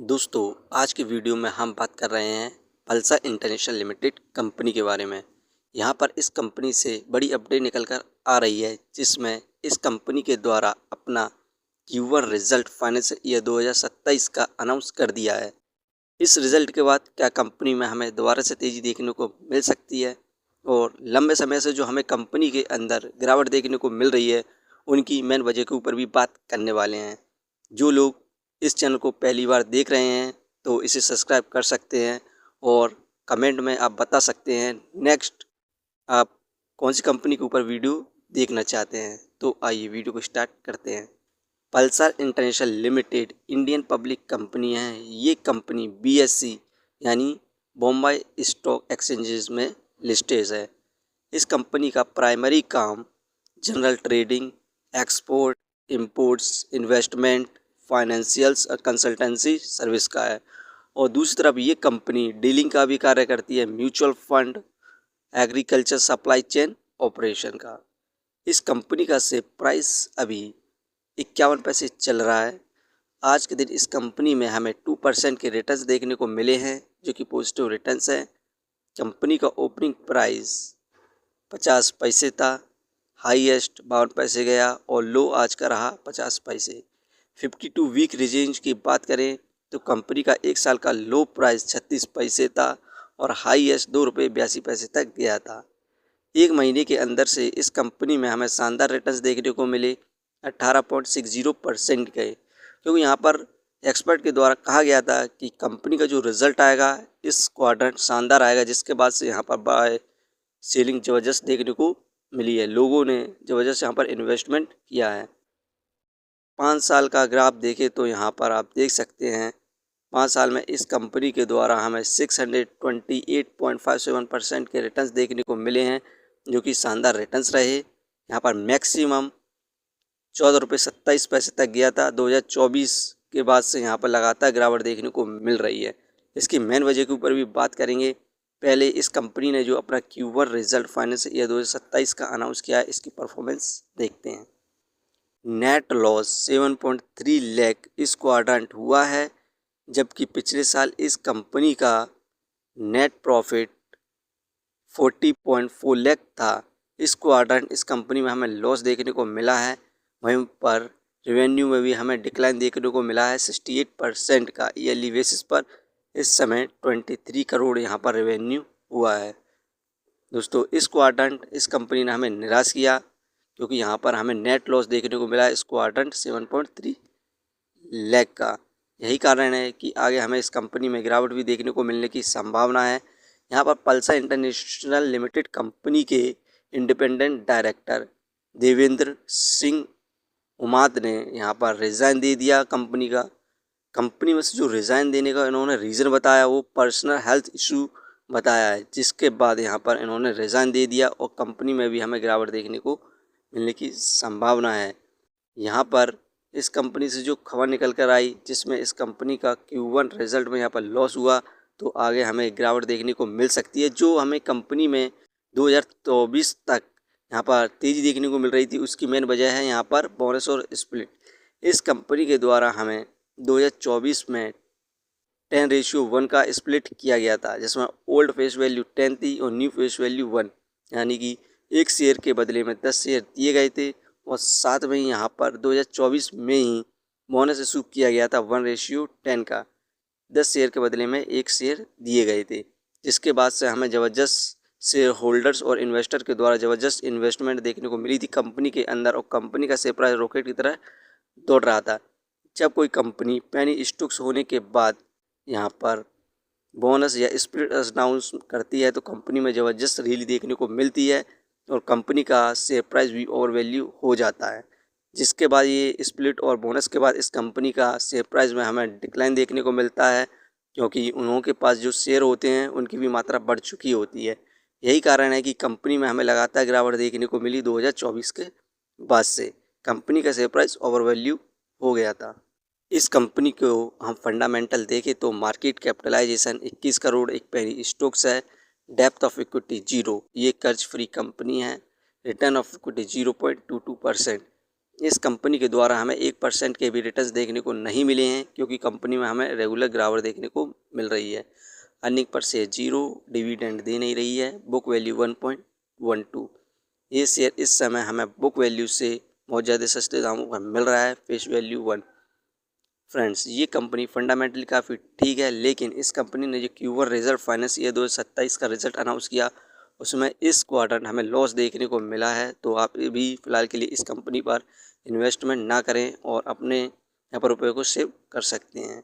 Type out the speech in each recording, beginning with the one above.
दोस्तों, आज की वीडियो में हम बात कर रहे हैं पल्सर इंटरनेशनल लिमिटेड कंपनी के बारे में। यहाँ पर इस कंपनी से बड़ी अपडेट निकल कर आ रही है, जिसमें इस कंपनी के द्वारा अपना Q1 रिजल्ट फाइनेंशियल ईयर 2027 का अनाउंस कर दिया है। इस रिजल्ट के बाद क्या कंपनी में हमें दोबारा से तेज़ी देखने को मिल सकती है, और लंबे समय से जो हमें कंपनी के अंदर गिरावट देखने को मिल रही है, उनकी मेन वजह के ऊपर भी बात करने वाले हैं। जो लोग इस चैनल को पहली बार देख रहे हैं तो इसे सब्सक्राइब कर सकते हैं, और कमेंट में आप बता सकते हैं नेक्स्ट आप कौन सी कंपनी के ऊपर वीडियो देखना चाहते हैं। तो आइए वीडियो को स्टार्ट करते हैं। Pulsar international limited Indian public company है। ये कंपनी BSE यानी बॉम्बे स्टॉक एक्सचेंजेस में लिस्टेड है। इस कंपनी का प्राइमरी काम general trading, export, imports, investment, financials और कंसल्टेंसी सर्विस का है। और दूसरी तरफ ये कंपनी डीलिंग का भी कार्य करती है, mutual fund, agriculture supply chain operation का। इस कंपनी का शेयर प्राइस अभी 51 पैसे चल रहा है। आज के दिन इस कंपनी में हमें 2% के रिटर्न्स देखने को मिले हैं, जो कि पॉजिटिव रिटर्न्स है। कंपनी का ओपनिंग प्राइस 50 पैसे था, हाईएस्ट 52 पैसे गया और लो आज का रहा 50 पैसे। 52 वीक रेंज की बात करें तो कंपनी का एक साल का लो प्राइस 36 पैसे था और हाईएस्ट ₹2.82 तक गया था। एक महीने के अंदर से इस कंपनी में हमें शानदार रिटर्न्स देखने को मिले, 18.60% गए, क्योंकि यहाँ पर एक्सपर्ट के द्वारा कहा गया था कि कंपनी का जो रिजल्ट आएगा इस क्वार्टर शानदार आएगा, जिसके बाद से यहाँ पर बाय सेलिंग ज़बरदस्त देखने को मिली है। लोगों ने ज़बरदस्त यहाँ पर इन्वेस्टमेंट किया है। 5 साल का ग्राफ देखें तो यहाँ पर आप देख सकते हैं 5 साल में इस कंपनी के द्वारा हमें 628.57% के रिटर्न्स देखने को मिले हैं, जो कि शानदार रिटर्न्स रहे। यहाँ पर मैक्सिमम ₹14.27 तक गया था। 2024 के बाद से यहाँ पर लगातार गिरावट देखने को मिल रही है। इसकी मेन वजह के ऊपर भी बात करेंगे। पहले इस कंपनी ने जो अपना Q1 रिजल्ट फाइनेंशियल ईयर 2027 का अनाउंस किया है, इसकी परफॉर्मेंस देखते हैं। नेट लॉस 7.3 लाख इस क्वाड्रेंट हुआ है, जबकि पिछले साल इस कंपनी का नेट प्रॉफिट 40.4 लाख था। इस क्वाड्रेंट इस कंपनी में हमें लॉस देखने को मिला है। वहीं पर रेवेन्यू में भी हमें डिक्लाइन देखने को मिला है 68% का ईयरली बेसिस पर। इस समय 23 करोड़ यहाँ पर रेवेन्यू हुआ है। दोस्तों, इस क्वाड्रेंट इस कंपनी ने हमें निराश किया, क्योंकि यहाँ पर हमें नेट लॉस देखने को मिला है इस क्वाड्रेंट 7.3 लाख का। यही कारण है कि आगे हमें इस कंपनी में गिरावट भी देखने को मिलने की संभावना है। यहाँ पर पल्सर इंटरनेशनल लिमिटेड कंपनी के इंडिपेंडेंट डायरेक्टर देवेंद्र सिंह उमाद ने यहाँ पर रिज़ाइन दे दिया कंपनी का। कंपनी में से जो रिज़ाइन देने का इन्होंने रीज़न बताया वो पर्सनल हेल्थ इशू बताया है, जिसके बाद यहाँ पर इन्होंने रिज़ाइन दे दिया और कंपनी में भी हमें गिरावट देखने को मिलने की संभावना है। यहाँ पर इस कंपनी से जो खबर निकल कर आई, जिसमें इस कंपनी का Q1 रिजल्ट में यहाँ पर लॉस हुआ, तो आगे हमें गिरावट देखने को मिल सकती है। जो हमें कंपनी में 2024 तक यहाँ पर तेज़ी देखने को मिल रही थी, उसकी मेन वजह है यहाँ पर बोनस और स्प्लिट। इस कंपनी के द्वारा हमें 2024 में 10:1 का स्प्लिट किया गया था, जिसमें ओल्ड फेस वैल्यू 10 थी और न्यू फेस वैल्यू 1, यानी कि एक शेयर के बदले में 10 शेयर दिए गए थे। और साथ में यहाँ पर 2024 में ही बोनस इशू किया गया था 1:10 का, 10 शेयर के बदले में एक शेयर दिए गए थे, जिसके बाद से हमें ज़बरदस्त शेयर होल्डर्स और इन्वेस्टर के द्वारा ज़बरदस्त इन्वेस्टमेंट देखने को मिली थी कंपनी के अंदर, और कंपनी का शेयर प्राइस रॉकेट की तरह दौड़ रहा था। जब कोई कंपनी पेनी स्टॉक्स होने के बाद यहाँ पर बोनस या स्प्लिट अनाउंस करती है, तो कंपनी में ज़बरदस्त रैली देखने को मिलती है और कंपनी का शेयर प्राइस भी ओवर वैल्यू हो जाता है, जिसके बाद ये स्प्लिट और बोनस के बाद इस कंपनी का शेयर प्राइस में हमें डिक्लाइन देखने को मिलता है, क्योंकि उन्हों के पास जो शेयर होते हैं उनकी भी मात्रा बढ़ चुकी होती है। यही कारण है कि कंपनी में हमें लगातार गिरावट देखने को मिली 2024 के बाद से। कंपनी का शेयर प्राइस ओवर वैल्यू हो गया था। इस कंपनी को हम फंडामेंटल देखें तो मार्केट कैपिटलाइजेशन 21 करोड़, एक पेनी स्टॉक्स है, डेप्थ ऑफ इक्विटी 0, ये कर्ज फ्री कंपनी है, रिटर्न ऑफ इक्विटी 0.22%, इस कंपनी के द्वारा हमें 1% के भी रिटर्न्स देखने को नहीं मिले हैं, क्योंकि कंपनी में हमें रेगुलर गिरावट देखने को मिल रही है। अर्निंग पर शेयर 0, डिविडेंड दे नहीं रही है, बुक वैल्यू 1.12। ये शेयर इस समय हमें बुक वैल्यू से बहुत ज़्यादा सस्ते दामों पर मिल रहा है, फेस वैल्यू 1। फ्रेंड्स, ये कंपनी फंडामेंटली काफ़ी ठीक है, लेकिन इस कंपनी ने जो Q1 रिजल्ट फाइनेंस ईयर 2027 का रिजल्ट अनाउंस किया, उसमें इस क्वार्टर हमें लॉस देखने को मिला है। तो आप भी फिलहाल के लिए इस कंपनी पर इन्वेस्टमेंट ना करें और अपने यहाँ पर रुपये को सेव कर सकते हैं।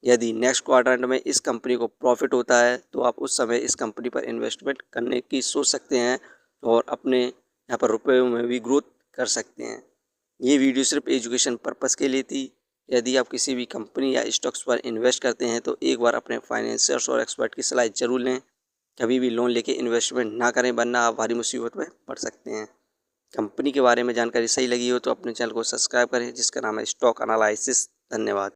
यदि नेक्स्ट क्वार्टर में इस कंपनी को प्रॉफिट होता है तो आप उस समय इस कंपनी पर इन्वेस्टमेंट करने की सोच सकते हैं और अपने यहाँ पर रुपये में भी ग्रोथ कर सकते हैं। ये वीडियो सिर्फ एजुकेशन पर्पज़ के लिए थी। यदि आप किसी भी कंपनी या स्टॉक्स पर इन्वेस्ट करते हैं तो एक बार अपने फाइनेंशियर्स और एक्सपर्ट की सलाह जरूर लें। कभी भी लोन लेके इन्वेस्टमेंट ना करें, वरना आप भारी मुसीबत में पड़ सकते हैं। कंपनी के बारे में जानकारी सही लगी हो तो अपने चैनल को सब्सक्राइब करें, जिसका नाम है स्टॉक एनालिसिस। धन्यवाद।